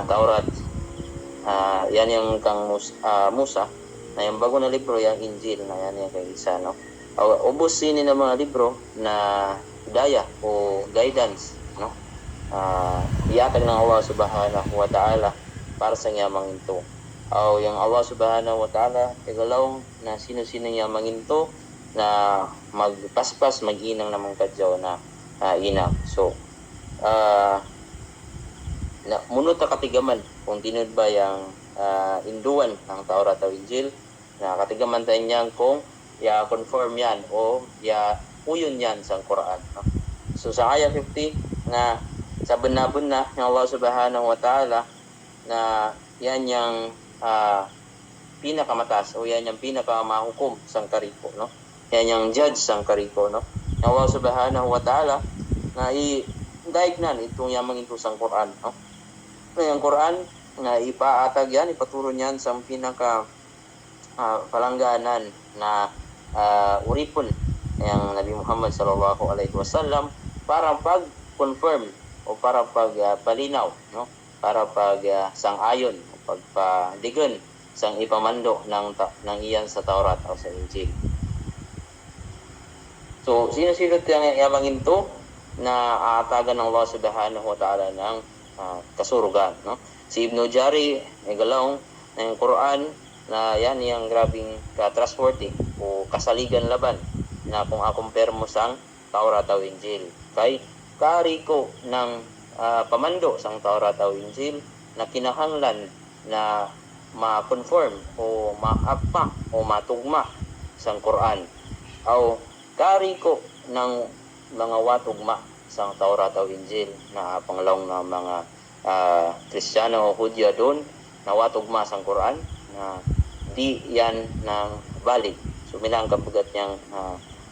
Taurat, yan yung kang Musa, na yung bago na libro, yung Injil, na yan yung kay Isa, no? Ubos sini ng mga libro na hidayah o guidance, no? Iyakan ng Allah subhanahu wa ta'ala para sa yamang ito. Yung Allah subhanahu wa ta'ala, igalaw na sino-sino yamang ito na magpaspas, mag-inang namang kadyaw na inang. So, na munot na katigaman kung tinod ba yung induan ng Taurat o Injil, na katigaman tayo niyan kung conform yan o uyon yan sa Quran, no? So sa ayah 50 na sa bunabun na ng Allah subhanahu wa ta'ala na yan yung pinakamatas o yan yung pinakamahukom sang kariko, no? Yan yung judge sang kariko, no? Ng Allah subhanahu wa ta'ala na i-daignan itong yamang ito sang Quran, no? Yung Quran na ipaatag yan, ipaturo niyan sa pinaka palangganan na uripon ng Nabi Muhammad sallallahu alaihi wasallam para pag-confirm o para pag-palinaw, no? Para sang-ayon o pagpadigon sang ipamando ng iyan sa Taurat o sa Injil. So, sino-sino yung yamang ito na aatagan ng Allah subhanahu wa ta'ala ng kasurugan, no? Si Ibn Jari igalaw na yung Quran na yan yung grabing trustworthy o kasaligan laban na kung compare mo sang Taurat o Injil kay kariko ng pamando sang Taurat o Injil na kinahanglan na ma-conform o ma-apa o matugma sang Quran o kariko ng mga watugma sang Taurat o Injil na panglawng na mga Kristiyano o Hudyo doon na watugma sang Quran na di yan ng valid. So milang kabugat niyang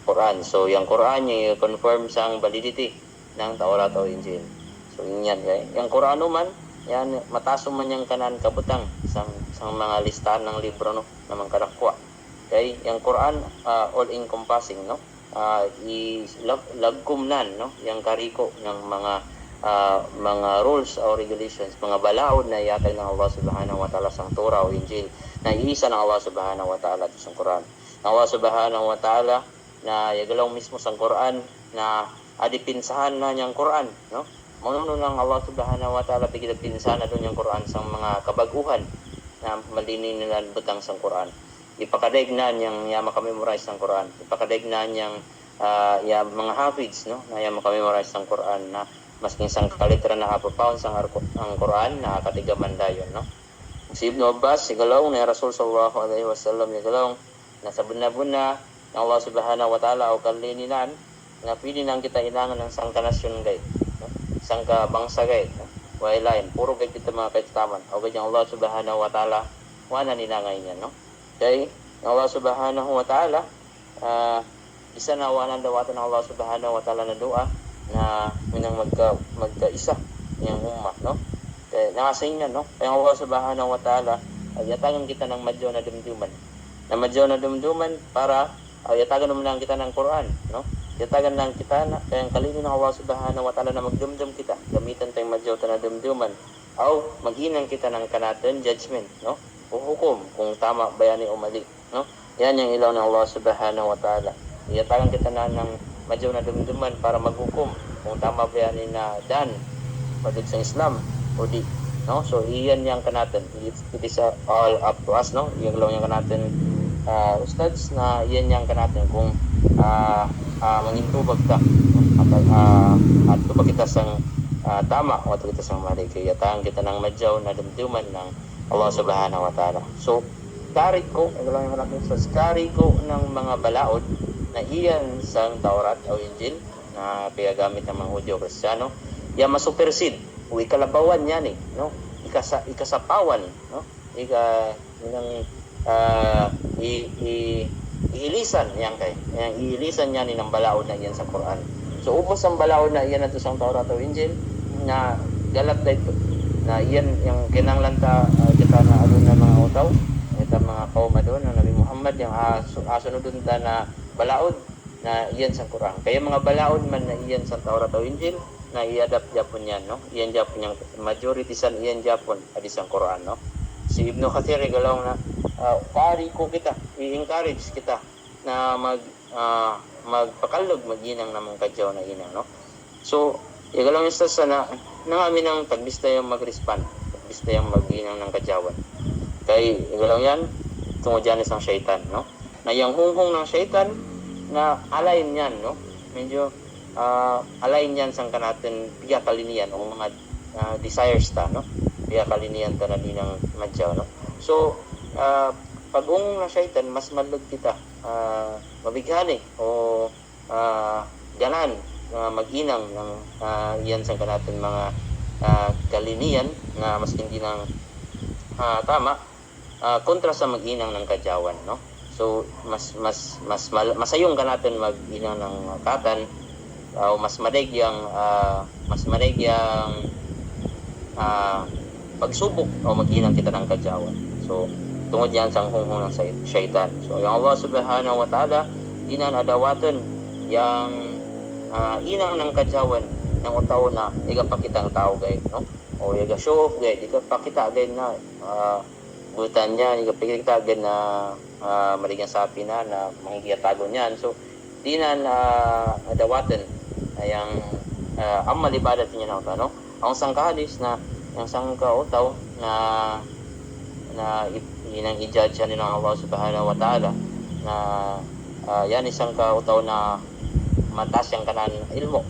Quran. So yung Quran yung confirm sang validity ng Taurat o Injil. So yan kay yung Quran man yan mataso man yang kanan kabutang sang mga listahan ng libro, no, namang kadakwa. Kay yung Quran all encompassing, no? Ilagkumnan, no, yung kariko ng mga rules o regulations, mga balaod na iakay ng Allah subhanahu wa ta'ala sang Torah o Injil na iisa ng Allah subhanahu wa ta'ala sa Quran. Ng Allah subhanahu wa ta'ala na yagalaw mismo sang Quran na adipinsahan na niyang Quran, no? Manuno ng Allah subhanahu wa ta'ala pinsahan na doon yung Quran sang mga kabaguhan na malinin nila butang sang Quran. Ipakadaignan yung makamemorize ng Quran. Ipakadaignan yung mga hafiz, no, na makamemorize ng Quran na masking sang kalitra na kapapaon sang ang Quran na katigaman dayon, no? Si Ibn Abbas sigalaw na Rasul sallallahu alaihi wasallam sigalaw na sa buna-buna ng Allah subhanahu wa ta'ala o kalininan na pili nang kita ilangan ng sang kanasyon gay, no? Sang kabangsa gay, no? Wailain puro gay kita mga kaitaman o gayang Allah subhanahu wa ta'ala wala ninangay niya, no? Kay Allah subhanahu wa ta'ala isa na wanan dawatan ng Allah subhanahu wa ta'ala na dua na minang magkaisa yung ummah, no? Kaya nakasayin yan, no? Kaya Allah subhanahu wa ta'ala yatagan kita ng madyo na dumduman para yatagan naman lang kita ng Quran, no? Yatagan lang kita na kaya kalinin ng Allah subhanahu wa ta'ala na magdumdum kita gamitan tayong madyo na dumduman o maghinang kita ng kanatan judgment, no? O hukom kung tama ba yan o mali, no? Yan yung ilaw ng Allah subhanahu wa ta'ala. Iyatagan kita na ng madyaw na dumduman para maghukom kung tama ba yan na dan pagod sa Islam o di, no? So iyan yung kanatan. It is all up to us, no? Yung ilaw yung kanatan ustads na iyan yung kanatan kung mangintubag ka at tubag kita sang tama o kita sang mali. Kaya yatagan kita ng madyaw na dumduman ng Allah subhanahu wa ta'ala. So, kariko ng mga balaod na iyan sa Taurat o Injil na piyagamit ng mga Hudyo Kristiyano, yan masupersid o ikalabawan yan, no? Ikasapawan, no? Iilisan yan kay. Iilisan yan ng balaod na iyan sa Quran. So, ubos ang balaod na iyan nato sa Taurat o Injil na galat dito na iyan yung kinanglan kita na ano na mga utaw ito mga kauma doon ng Nabi Muhammad yung asunodon na balaod na iyan sa Quran. Kaya mga balaod man na iyan sa Taurat o Injil na i-adapt Japon yan, no? Iyan Japon yung majority san iyan Japon hadis ang Quran, no? Si Ibnu Kathir galaw na pari ko kita, i-encourage kita na magpakalog maginang namang kadyaw na inang, no? So igalaw yung sa na nangami ng tagbista yung mag-respond, tagbista yung maginang ng kadyawan. Kay igalaw yan tungod yan isang syaitan, no? Na yung hunghong ng syaitan na alayin yan, no? Medyo alayin yan sang kanatin piya kalinian o mga desires ta, no? Piya kalinian ta na dinang madyaw, no? So pag na syaitan mas malug kita mabighani o ganan maginang ng iyan sang kanatin mga kalinian na mas hindi nang tama kontra sa mag-inang ng kadyawan, no? So masayong ka natin mag-inang ng katan o mas madagyang pagsubok o mag-inang kita ng kadyawan. So tungod yan sa hunghong ng syaitan. So yung Allah subhanahu wa ta'ala dinan adawatan yang inang ng kadyawan ng utaw na igapakitang tao gay, no? O iga show off gay, igapakita gay na butan niya, igapakita gay na maligang sapi na manggigatago niyan. So di na adawatan ayang ang malibadat niya na utaw, no? Ang sangkahadis na yung sangkautaw na inang i-judge yan ng Allah subhanahu wa ta'ala na yan isang kautaw na matas yung kanan ilmo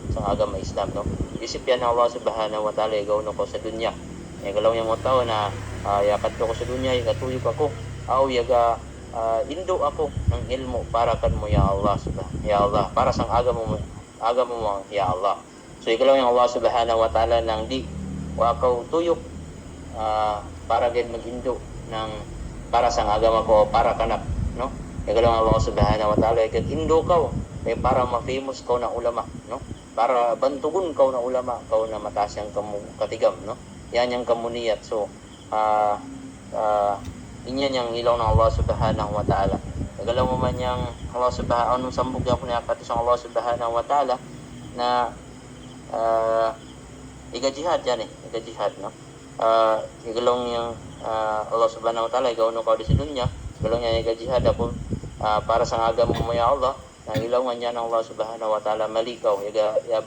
sa agama Islam, no? Isip yan ng Allah subhanahu wa ta'ala igaw no ko sa dunya. Igalaw yung utaw na yakat ko sa dunya, igatuyok ako aw yaga indo ako ng ilmo para kan mo ya Allah ya Allah, para sang agama mo ya Allah. So igalaw yung Allah subhanahu wa ta'ala nang di wakaw tuyok para gid mag-indo ng para sang agama ko para kanak, no? Igalaw yung Allah subhanahu wa ta'ala gid indo kaw para ma-famous kaw na ulama, no? Para bantugon kaw na ulama, kaw na mataas yang katigam, no? Yan yung kamuniyat. So inyan yung ilaw ng Allah subhanahu wa ta'ala. Nagalaw mo man yung Allah subhanahu, anong sambog niya po niya katisang Allah subhanahu wa ta'ala na iga-jihad yan iga-jihad, no? Igalaw yung Allah subhanahu wa ta'ala igaw no kaw di sa dunya, igalaw niya iga-jihad ako para sa agama mo ya Allah, na ilaw niya ng Allah subhanahu wa ta'ala malikaw, ya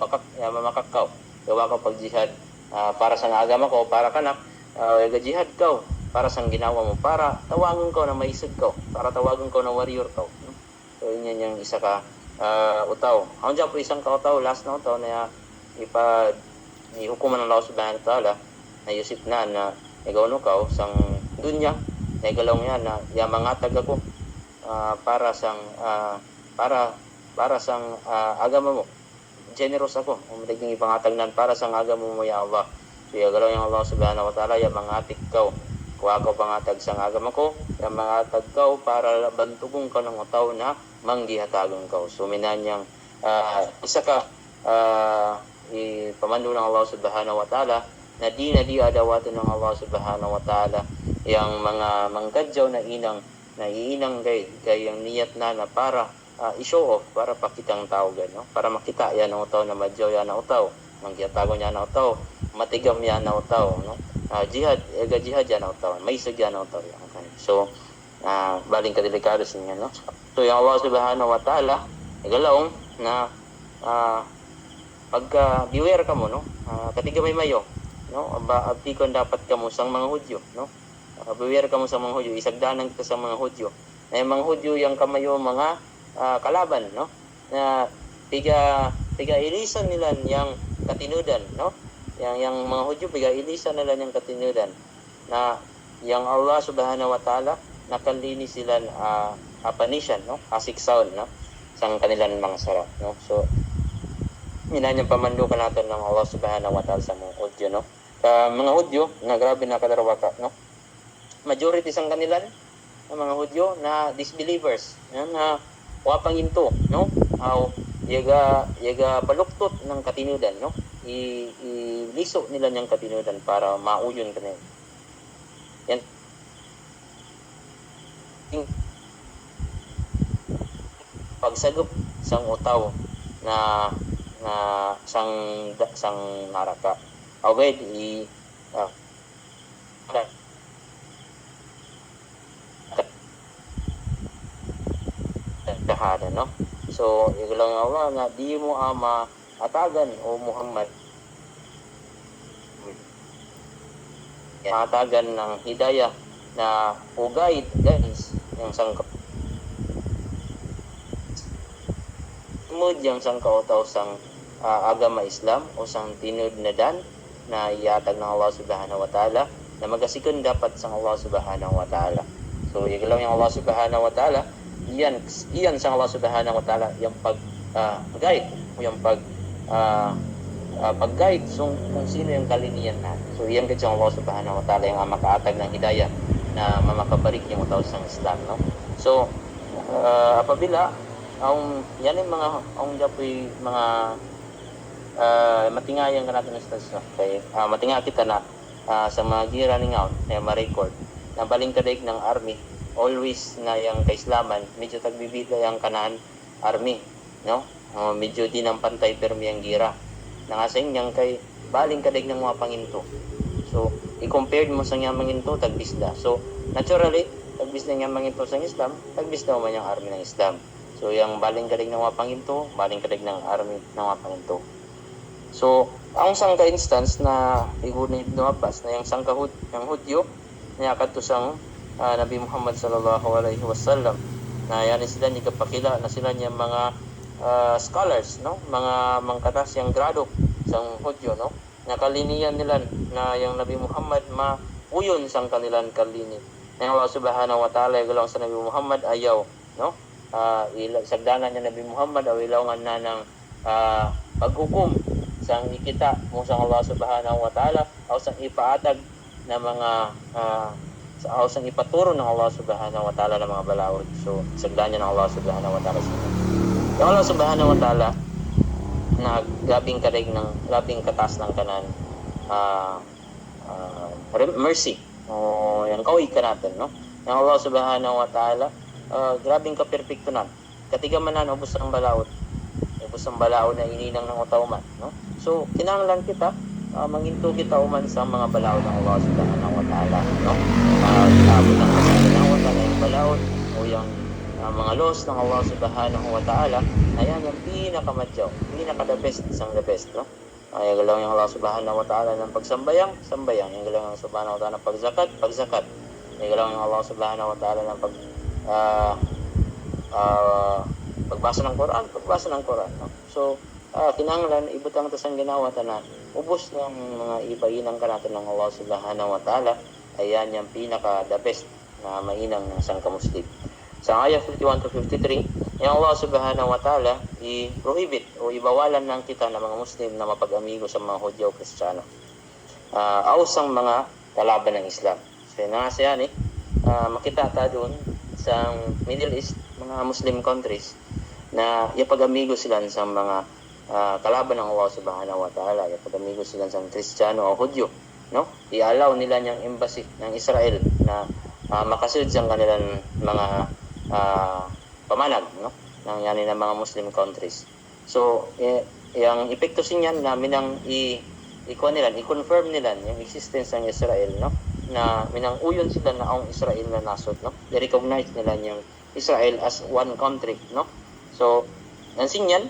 mamakakaw, gawa ka pag-jihad para sa agama ko, para kanak, iga-jihad kaw para sa ginawa mo, para tawagan ko na maisig ko, para tawagan ko na warrior ko, no? So yun yung isa ka utaw. Ang dyan po isang kautaw, last na utaw na ihukuman ng Allah subhanahu wa ta'ala na Yusuf na igaw no kaw sang dunya na igalaw niya na mangatag ako para sang agama mo, generous ako magiging ipangatagnan para sang agama mo ya Allah. So igalaw yung Allah subhanahu wa ta'ala mangatik kaw kuha ko pangatag sang agama ko, mangatag kaw para bantugong ka ng utaw na manggihatagon kaw. So minanyang isa ka ipamando ng Allah subhanahu wa ta'ala na di adawatan ng Allah subhanahu wa ta'ala yung mga mangkadyaw na iinang gay yung niyat na para i-show off, para pakitang tao gay, no? Para makita yan ang utaw na madyaw yan ang utaw, manggihatagon yan ang utaw, matigam yan ang utaw, no? Jihad yan ang utaw, may isag yan ang utaw yan. Okay. So baling kadelikado sa inyo, no? So yung Allah subhanahu wa ta'ala igalaw na pagka beware ka mo, no? Katiga may mayo, no? Abdi kon dapat ka mo sang mga Hudyo, no? Beware ka mo sa mga Hudyo, isagdanan kita sa mga Hudyo. Na yung mga Hudyo yung kamayo mga kalaban, no? Na tiga ilisan nila yang katinudan, no? Yang mga Hudyo tiga ilisan nila yang katinudan na yang Allah subhanahu wa ta'ala nakalinis sila panisyan, no? Asiksaon, no? Sang kanilang mga sarap, no? So minanyang pamandukan natin ng Allah subhanahu wa ta'ala sa mga Hudyo, no? Mga Hudyo na grabe na kadarawaka, no? Majority sang kanilan ng mga Hudyo na disbelievers, na wapang into, no? Yaga baluktot ng katinudan, no? Iliso nila niyang katinudan para mauyon kanila. Yan. Pagsagop sang utaw na na sang naraka. Okay, uh, tahanan, no? So, lang nga nga, di mo ama atagan o Muhammad atagan ng hidayah na o guys yung sangka yang sangkautaw sang agama Islam o sang tinud na dan na iatag ng Allah subhanahu wa ta'ala na magasikon dapat sang Allah subhanahu wa ta'ala. So, yung lang yung Allah subhanahu wa ta'ala iyan sang Allah subhanahu wa ta'ala yung pag-guide yung pag-guide kung sino yung kaliniyan na. So, iyan kasi ang Allah subhanahu wa ta'ala yung makaatag ng hidayah na mamakabarik yung utaw sang Islam, no? So, apabila yan yung mga dapoy mga matingayan ka natin sa kay matinga kita na sa mga gira ni ngaon na ma-record na baling kadaig ng army always na yung kaislaman medyo tagbibita yung kanan army, no? Medyo di ng pantay permi ang gira nangasing yang kay baling kadaig ng mga panginto. So i-compare mo sa nga manginto tagbisda. So naturally tagbisda nga manginto sa Islam tagbisda man yung army ng Islam. So yung baling kadaig ng mga panginto baling kadaig ng army ng mga panginto. So ang sangka instance na igunit dumapas na yung sangka yung Hudyo na kadto sang Nabi Muhammad sallallahu alaihi wasallam na yan sila ni kapakila na sila niya mga scholars, no? Mga mangkatas yang grado sang Hudyo, no? Nakalinian nila na yung Nabi Muhammad mauyon sang kanilang kalini. Na Allah subhanahu wa ta'ala galang sa Nabi Muhammad ayaw, no? Sagdanan niya Nabi Muhammad o ilawngan na ng paghukom sang ikita mo sang Allah subhanahu wa ta'ala o sang ipaatag na mga o sang ipaturo ng Allah subhanahu wa ta'ala ng mga balawod. So sagdanan niya ng Allah subhanahu wa ta'ala yung Allah subhanahu wa ta'ala na grabing katas ng kanan mercy o yung kawi ka natin, no? Yung Allah subhanahu wa ta'ala grabing kaperpekto na katigaman na ubos ang balaod na ininang ng utawman, no? So kinahanglan kita manginto kita uman sa mga balaod ng Allah subhanahu wa ta'ala, no? Abot ng Allah subhanahu wa ta'ala yung balaod o yung mga laws ng Allah subhanahu wa ta'ala ayan yung pinakamadyaw pinaka-the best isang the best, no? Ay galaw yung Allah subhanahu wa ta'ala ng sambayang yung galaw yung subhanahu wa ta'ala ng pagzakat ay galaw yung Allah subhanahu wa ta'ala ng pagbasa ng Quran, no? So kinahanglan ibutang tasang ginawa na ubos ng mga ibainang kanatan ng Allah subhanahu wa ta'ala ayan yung pinaka-the best na mainang ng isang kamuslim. Sa ayah 51 to 53, yung Allah subhanahu wa ta'ala i-prohibit o ibawalan ng kita na mga Muslim na mapag-amigo sa mga Hudyo o Kristiyano. Ausang mga kalaban ng Islam. So yun nga siya makita ta doon sa Middle East, mga Muslim countries, na ipag-amigo sila sa mga kalaban ng Allah subhanahu wa ta'ala, ipag-amigo sila sa Kristiyano o Hudyo, no? I-allow nila yung embassy ng Israel na makasunod sa kanilang mga pamanag, no? Ng yani ng mga Muslim countries. So yung epekto sinyan na minang i-confirm nila yung existence ng Israel, no? Na minang uyon sila na ang Israel na nasod, no? I-recognize nila yung Israel as one country, no? So ang sinyan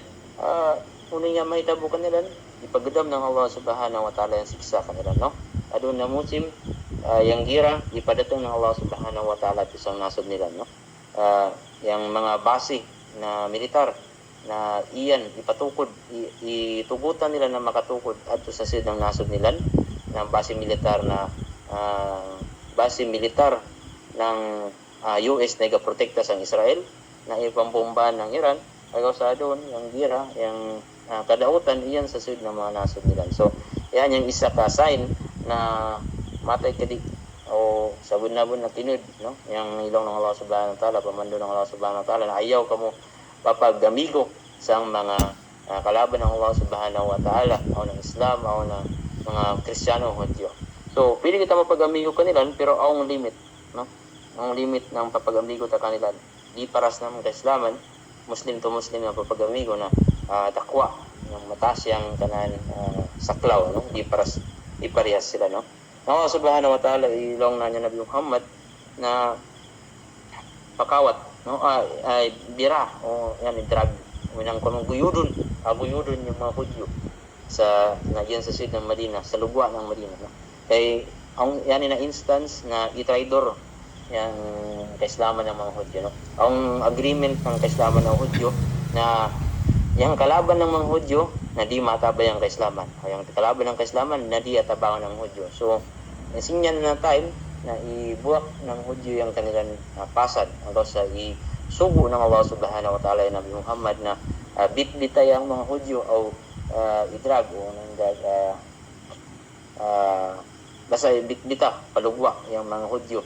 uning nga mahitabukan nila ipagdam ng Allah subhanahu wa ta'ala yung siksa kanila, no? Adun na Muslim yang gira ipadatong ng Allah subhanahu wa ta'ala at isang nasod nila, no? Yang mga base na militar na iyan ipatukod itugutan nila na makatukod at sa sid ng nasod nila ng base militar ng US na igaprotekta sa Israel na ipambomba ng Iran agaw sa doon yung gira yung kadautan iyan sa sid ng mga nasod nila. So yan yung isa ka sign na matay kadi o sabon-nabon na tinud, no? Yang ilong ng Allah subhanahu wa ta'ala, pamando ng Allah subhanahu wa ta'ala na ayaw kamo papag-amigo sa mga kalaban ng Allah subhanahu wa ta'ala o ng Islam o ng mga Kristiyano o Hudyo. So pwede kita mapag-amigo kanila pero ang limit, no? Ang limit ng papag-amigo ta kanila di paras ng Islaman Muslim to Muslim na papag-amigo na takwa yung mataas yung kanan saklaw, no? Di parehas sila, no? Allah subhanahu wa ta'ala ilong na niya Nabi Muhammad na pakawat, no? Ay bira o yan drug minang kunong guyudon yung mga Hudyo sa nagyan sa sid ng Madina, sa lugwa ng Madina, no? Kay ang yan na instance na itraidor yang kaislaman ng mga Hudyo, no? Ang agreement ng kaislaman ng Hudyo na yung kalaban ng mga Hudyo na di matabay ang kaislaman, o yung kalaban ng kaislaman na di atabangan ng Hudyo. So sinyan na time na ibuwak ng Hudyo yung kanilang pasad hanggang sa isugo ng Allah subhanahu wa ta'ala yung Nabi Muhammad na bitbitay ang mga Hudyo o idrag o basta bitbita palugwa yung mga Hudyo,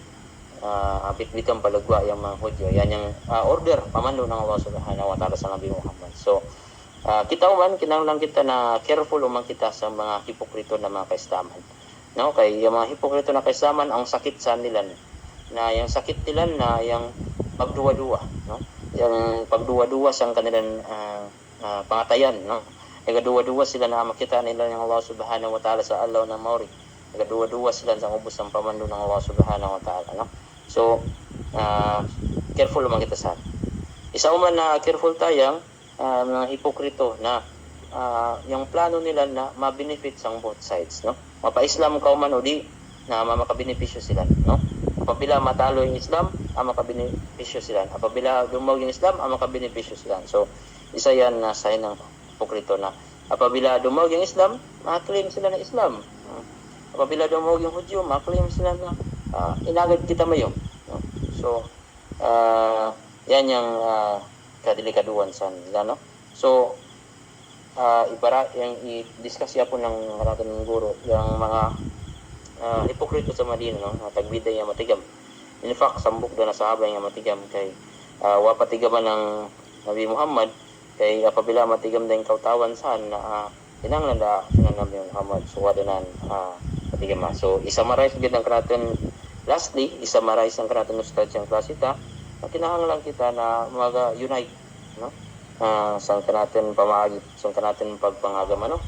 bitbitang palugwa yung mga Hudyo. Yan yung order pamando ng Allah subhanahu wa ta'ala sa Nabi Muhammad. So kita man kinahanglan kita na careful man kita sa mga hipokrito na mga kaislaman, no? Kay yung mga hipokrito na kaislaman ang sakit sa nila na yung sakit nila na yung pagduwa-duwa, no? Yung pagduwa-duwa sa kanilang pangatayan, no? Nagaduwa-duwa sila na makita nila ng Allah subhanahu wa ta'ala sa alaw ng Maori. Nagaduwa-duwa sila sa ubos ng pamando ng Allah subhanahu wa ta'ala, no? So careful man kita sa isa man na careful tayong mga hipokrito na yung plano nila na ma-benefit sa both sides, no? Mapa-Islam ka man o di na makabenepisyo sila, no? Apabila matalo yung Islam, makabenepisyo sila. Apabila dumog yung Islam, makabenepisyo sila. So isa yan na sign ng hipokrito na apabila dumog yung Islam, makaklaim sila ng Islam. Apabila dumog yung Hudyo, makaklaim sila na inagad kita mayo, no? So yan yung kadelikaduan sa nila, no? So yung i-discuss po ng maratong guro yung mga hipokrito sa Madina, no? Tagbiday yung matigam. In fact, sambok doon na sahaba yung matigam kay wapatigaman ng Nabi Muhammad kay apabila matigam na yung kautawan saan na tinanglan na ng Nabi Muhammad. So wala na matigam. So isa-marais gid ang kanaton. Lastly, isa-marais ang kanaton ustad siyang klasita. Kinahanglan kita na mag-unite, no? Sang kanatin pamagi, sang kanatin pagpangagama, no?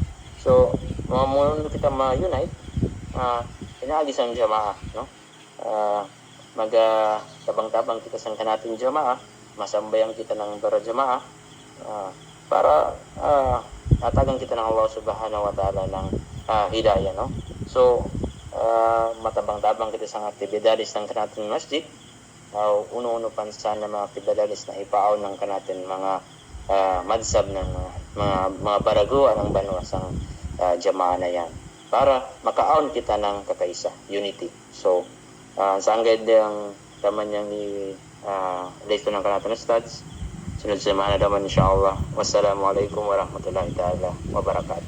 So mamunod kita ma-unite, pinaagi sang jamaah, no? Tabang-tabang kita sang kanatin jamaah, masambayan kita ng para jamaah, para tatagan kita ng Allah subhanahu wa ta'ala ng hidayah, no? So matabang-tabang kita sang aktibidades ng kanatin masjid, uno-uno pansan na mga aktibidades na ipaaw ng kanatin mga madsab ng mga baraguan ng banwa sang jamaah na yan para makaaon kita ng kakaisa, unity. So sa anggad yung taman niyang dito ng kanatin studs sunod sa semana naman insyaAllah. Wassalamualaikum warahmatullahi ta'ala wabarakatuh.